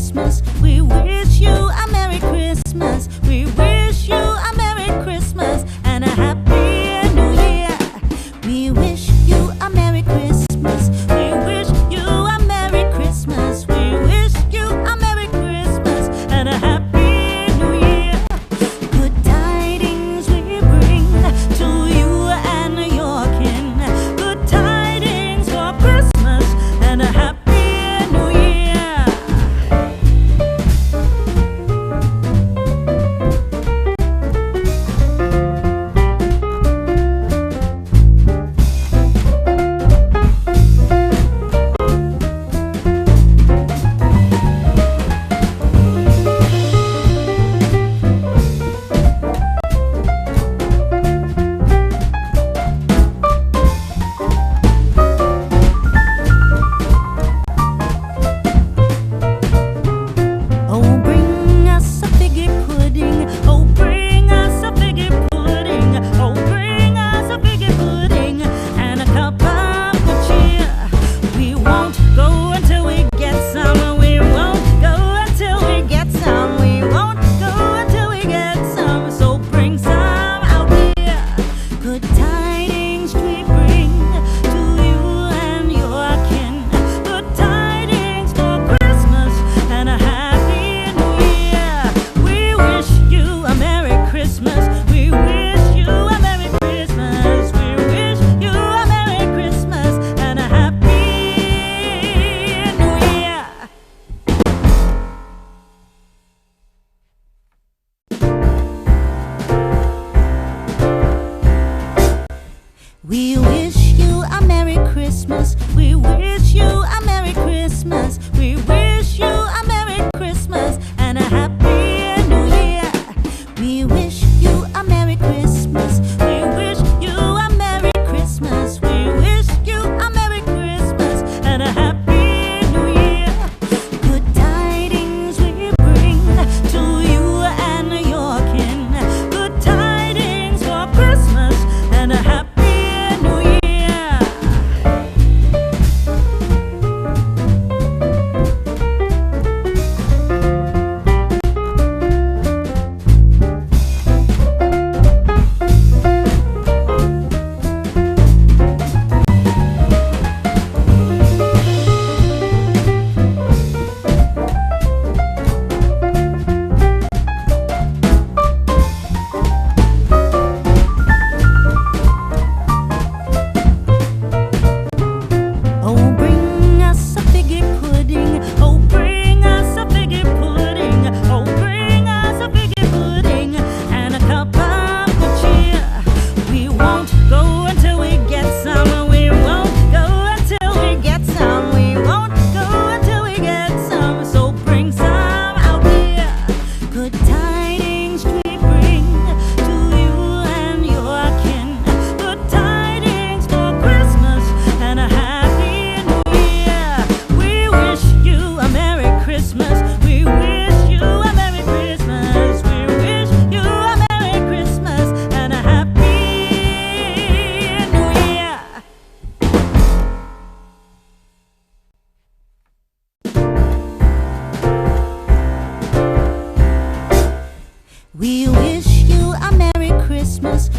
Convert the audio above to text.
Christmas. We wish you a Merry Christmas. We wish you a Merry Christmas and a Happy New Year. We wish you a Merry Christmas. We wish you a Merry Christmas. We wish you a Merry Christmas and a Happy New Year. Good tidings we bring to you and your kin. Good tidings for Christmas and a Happy New Year. Oh, bring us a figgy pudding. Oh, bring us a figgy pudding. Oh, bring us a figgy pudding and a cup of good cheer. We won't go until we get some. We won't go until we get some. We won't go until we get some. So bring some out here. Good tidings we bring to you and your kin. Good tidings for Christmas and a Happy New Year. We wish you a Merry Christmas. We wish you a Merry Christmas. We wish you a Merry Christmas and a Happy New Year. We wish you a Merry Christmas. We wish you a Merry Christmas. We wish you a Merry Christmas and a Happy New Year. We wish you a Merry Christmas. We wish you a Merry Christmas. We wish you a Merry Christmas and a Happy New Year. Good tidings we bring to you and your kin. Good tidings for Christmas and a Happy New Year. Oh, bring us a figgy pudding. Oh, bring us a figgy pudding. Oh, bring us a figgy pudding and a cup of good cheer. We won't go until we get some. We won't go until we get some. We won't go until we get some. So bring some out here. Good tidings we bring to you and your kin. Good tidings for Christmas and a Happy New Year. We wish you a Merry Christmas. We wish you a Merry Christmas. We wish you a Merry Christmas and a Happy New Year. We wish you a Merry Christmas.